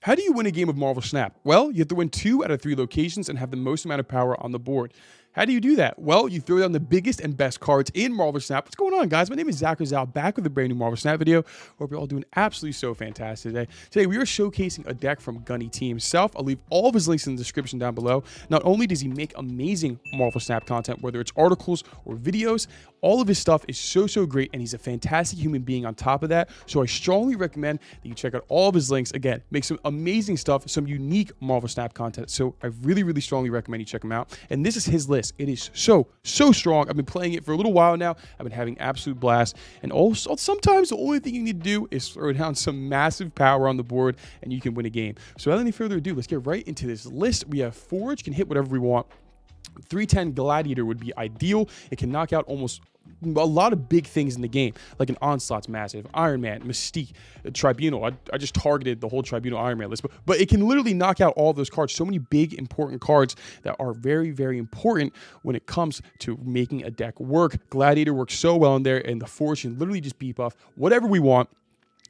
How do you win a game of Marvel Snap? Well, you have to win 2 out of 3 locations and have the most amount of power on the board. How do you do that? Well, you throw down the biggest and best cards in Marvel Snap. What's going on, guys? My name is Zach Rizal, back with a brand new Marvel Snap video. Hope you're all doing absolutely so fantastic today. Today, we are showcasing a deck from GunnyT himself. I'll leave all of his links in the description down below. Not only does he make amazing Marvel Snap content, whether it's articles or videos, all of his stuff is so great, and he's a fantastic human being on top of that. So I strongly recommend that you check out all of his links. Again, make some amazing stuff, some unique Marvel Snap content. So I really strongly recommend you check him out. And this is his list. It is so strong. I've been playing it for a little while now. I've been having absolute blast. And also, sometimes the only thing you need to do is throw down some massive power on the board, and you can win a game. So without any further ado, let's get right into this list. We have Forge, can hit whatever we want. 310 Gladiator would be ideal. It can knock out almost a lot of big things in the game, like an Onslaught's massive, Iron Man, Mystique, Tribunal. I just targeted the whole Tribunal Iron Man list, but it can literally knock out all of those cards. So many big, important cards that are very important when it comes to making a deck work. Gladiator works so well in there, and the Forge can literally just beef off whatever we want.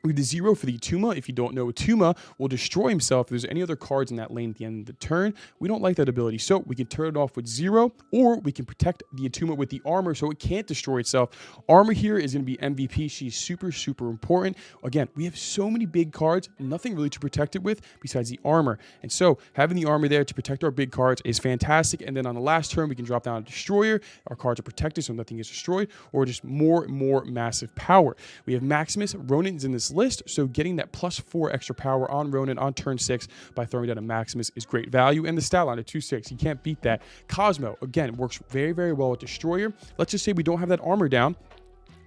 We have the 0 for the Atuma. If you don't know, Atuma will destroy himself if there's any other cards in that lane at the end of the turn. We don't like that ability, so we can turn it off with 0, or we can protect the Atuma with the armor so it can't destroy itself. Armor here is going to be MVP. She's super important. Again, we have so many big cards, nothing really to protect it with besides the armor. And so having the armor there to protect our big cards is fantastic. And then on the last turn, we can drop down a Destroyer. Our cards are protected so nothing gets destroyed, or just more massive power. We have Maximus. Ronin's in this list, so getting that +4 extra power on Ronin on turn 6 by throwing down a Maximus is great value. And the stat line at 2/6, you can't beat that. Cosmo, again, works very well with Destroyer. Let's just say we don't have that armor down.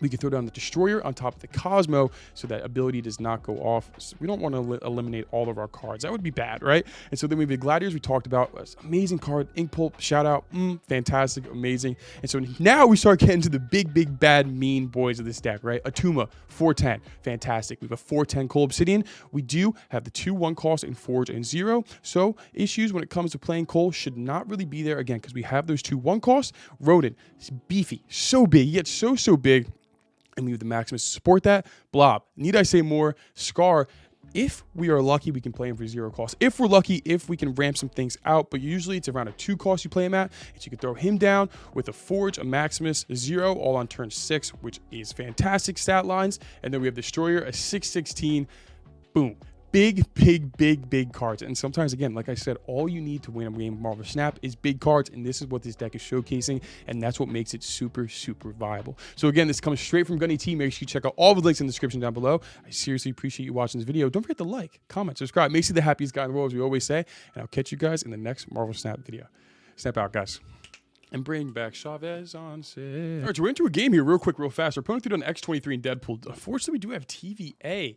We can throw down the Destroyer on top of the Cosmo so that ability does not go off. So we don't want to eliminate all of our cards. That would be bad, right? And so then we have the Gladiators we talked about. Amazing card. Ink Pulp, shout out. Fantastic, amazing. And so now we start getting to the big, bad, mean boys of this deck, right? Atuma, 410. Fantastic. We have a 410 Cold Obsidian. We do have the 2/1 cost in Forge and 0. So issues when it comes to playing Cole should not really be there again because we have those 2/1 costs. Rodent, it's beefy, so big. He gets so big. And we have the Maximus to support that. Blob, need I say more? Scar, if we are lucky, we can play him for 0 cost. If we're lucky, if we can ramp some things out, but usually it's around a 2 cost you play him at. And so you can throw him down with a Forge, a Maximus, a 0, all on turn 6, which is fantastic stat lines. And then we have Destroyer, a 6/16, boom. Big cards. And sometimes, again, like I said, all you need to win a game of Marvel Snap is big cards, and this is what this deck is showcasing, and that's what makes it super viable. So again, this comes straight from GunnyT. Make sure you check out all the links in the description down below. I seriously appreciate you watching this video. Don't forget to like, comment, subscribe. Makes you the happiest guy in the world, as we always say, and I'll catch you guys in the next Marvel Snap video. Snap out, guys. And bring back Chavez on set. All right, so we're into a game here real quick, real fast. Our opponent threw down X-23 in Deadpool. Unfortunately, we do have TVA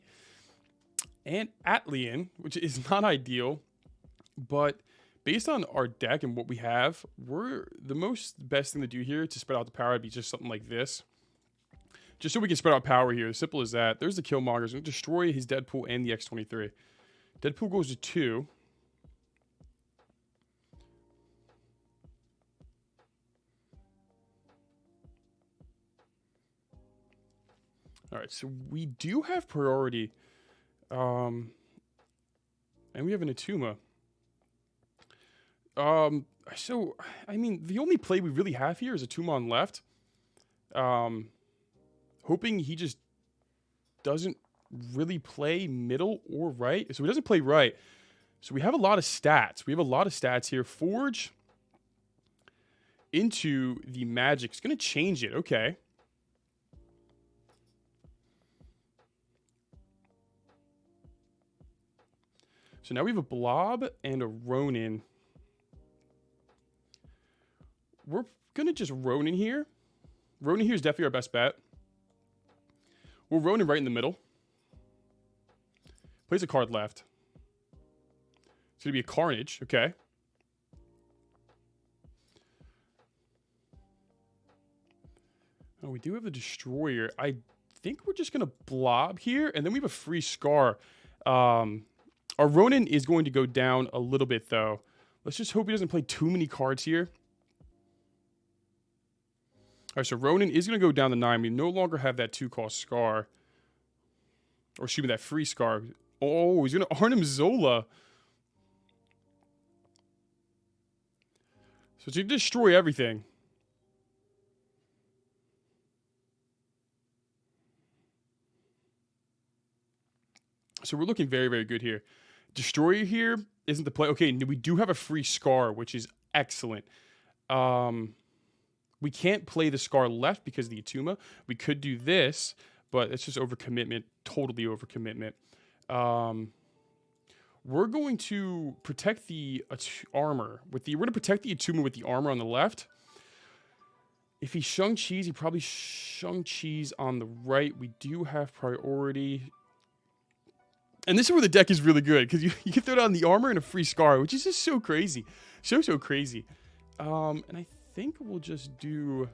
and Atlian, which is not ideal, but based on our deck and what we have, we're the best thing to do here to spread out the power would be just something like this. Just so we can spread out power here, as simple as that. There's the Killmongers. We'll destroy his Deadpool and the X-23. Deadpool goes to 2. All right, so we do have priority. And we have an Atuma. So, I mean, the only play we really have here is Atuma on left. Hoping he just doesn't really play middle or right. So he doesn't play right. So we have a lot of stats. We have a lot of stats here. Forge into the Magic. It's going to change it. Okay. So now we have a Blob and a Ronin. We're going to just Ronin here. Ronin here is definitely our best bet. We'll Ronin right in the middle. Plays a card left. It's going to be a Carnage. Okay. Oh, we do have the Destroyer. I think we're just going to Blob here. And then we have a free Scar. Our Ronin is going to go down a little bit, though. Let's just hope he doesn't play too many cards here. All right, so Ronin is going to go down to 9. We no longer have that 2-cost Scar. Or excuse me, that free Scar. Oh, he's going to Arnim Zola. So to destroy everything. So we're looking very, very good here. Destroyer here isn't the play. Okay, we do have a free Scar, which is excellent. We can't play the Scar left because of the Atuma. We could do this, but it's just overcommitment. Totally overcommitment. We're going to protect the armor. We're going to protect the Atuma with the armor on the left. If he Shang-Chi's, he probably Shang-Chi's on the right. We do have priority. And this is where the deck is really good, because you can throw down the armor and a free Scar, which is just so crazy. So crazy. And I think we'll just do...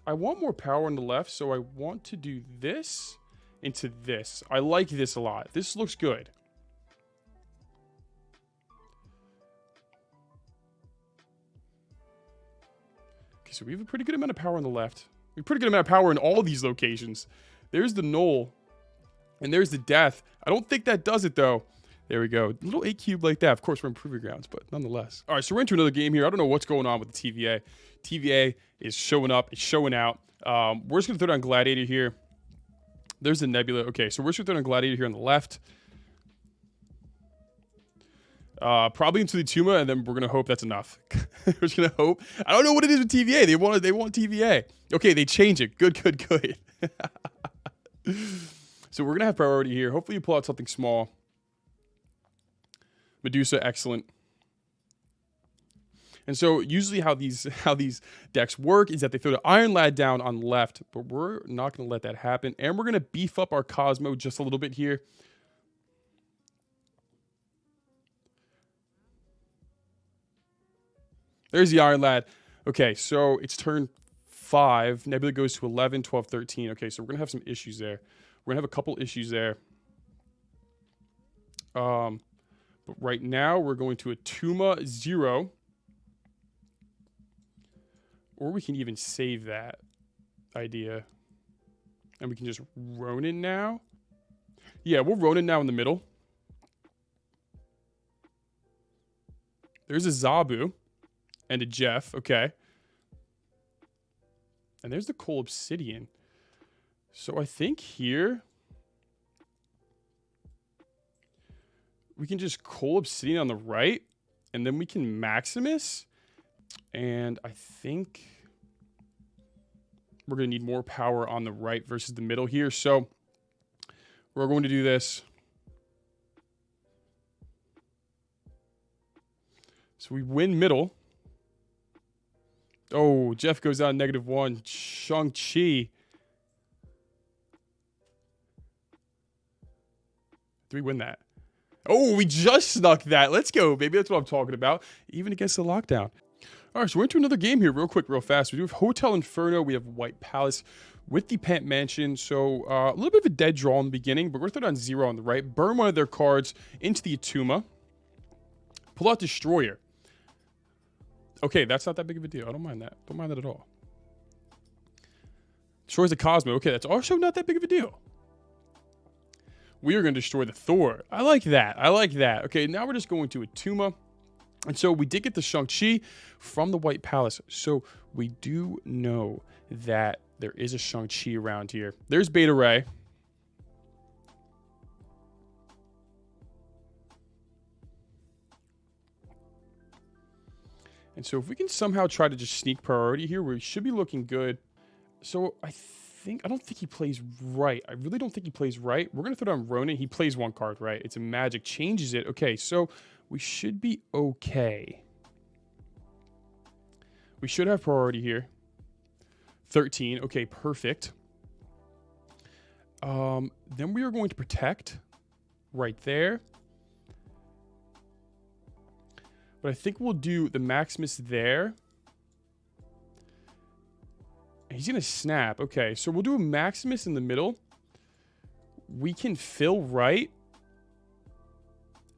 I want more power on the left, so I want to do this into this. I like this a lot. This looks good. Okay, so we have a pretty good amount of power on the left. We have a pretty good amount of power in all of these locations. There's the Null. And there's the Death. I don't think that does it, though. There we go. A little 8 cube like that. Of course, we're in Proving Grounds, but nonetheless. All right, so we're into another game here. I don't know what's going on with the TVA. TVA is showing up. It's showing out. We're just going to throw down Gladiator here. There's the Nebula. Okay, so we're just going to throw down Gladiator here on the left. Probably into the Tuma, and then we're going to hope that's enough. We're just going to hope. I don't know what it is with TVA. They want TVA. Okay, they change it. Good. So we're going to have priority here. Hopefully you pull out something small. Medusa, excellent. And so usually how these decks work is that they throw the Iron Lad down on left, but we're not going to let that happen. And we're going to beef up our Cosmo just a little bit here. There's the Iron Lad. Okay, so it's turn 5. Nebula goes to 11, 12, 13. Okay, so we're going to have some issues there. We're going to have a couple issues there. But right now, we're going to Atuma 0. Or we can even save that idea. And we can just Ronin now. Yeah, we'll Ronin now in the middle. There's a Zabu. And a Jeff. Okay. And there's the Coal Obsidian. So I think here... we can just Coal Obsidian on the right. And then we can Maximus. And I think we're going to need more power on the right versus the middle here. So we're going to do this. So we win middle. Oh, Jeff goes down -1. Shang-Chi. Do we win that? Oh, we just snuck that. Let's go, baby. That's what I'm talking about. Even against the lockdown. All right, so we're into another game here real quick, real fast. We do have Hotel Inferno. We have White Palace with the Pant Mansion. So a little bit of a dead draw in the beginning, but we're going to throw down 0 on the right. Burn one of their cards into the Atuma. Pull out Destroyer. Okay, that's not that big of a deal. I don't mind that. Don't mind that at all. Destroys the Cosmo. Okay, that's also not that big of a deal. We are going to destroy the Thor. I like that. I like that. Okay, now we're just going to Atuma. And so we did get the Shang-Chi from the White Palace. So we do know that there is a Shang-Chi around here. There's Beta Ray. And so if we can somehow try to just sneak priority here, we should be looking good. So I don't think he plays right. I really don't think he plays right. We're going to throw down Ronin. He plays 1 card, right? It's a magic. Changes it. Okay, so we should be okay. We should have priority here. 13. Okay, perfect. Then we are going to protect right there. But I think we'll do the Maximus there. He's going to snap. Okay, so we'll do a Maximus in the middle. We can fill right.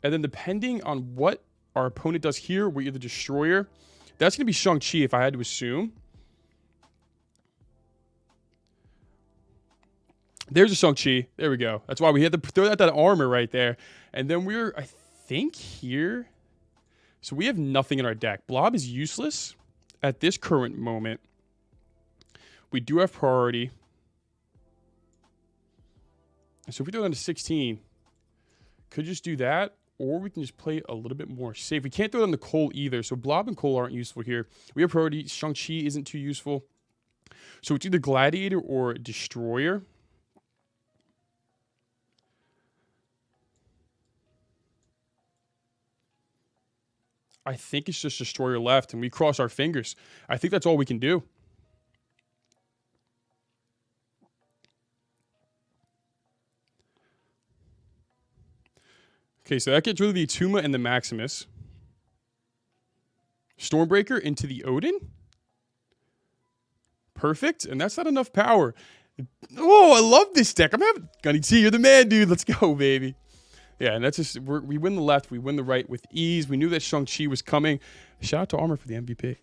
And then depending on what our opponent does here, we're the Destroyer. That's going to be Shang-Chi if I had to assume. There's a Shang-Chi. There we go. That's why we had to throw out that armor right there. And then we're, I think, here. So we have nothing in our deck. Blob is useless at this current moment. We do have priority. So if we throw down to 16, could just do that. Or we can just play a little bit more safe. We can't throw down the Cole either. So Blob and Cole aren't useful here. We have priority. Shang-Chi isn't too useful. So it's either Gladiator or Destroyer. I think it's just Destroyer left, and we cross our fingers. I think that's all we can do. Okay, so that gets rid of the Atuma and the Maximus. Stormbreaker into the Odin. Perfect, and that's not enough power. Oh, I love this deck. I'm having... GunnyT, you're the man, dude. Let's go, baby. Yeah, and that's just... we win the left, we win the right with ease. We knew that Shang-Chi was coming. Shout out to Armor for the MVP.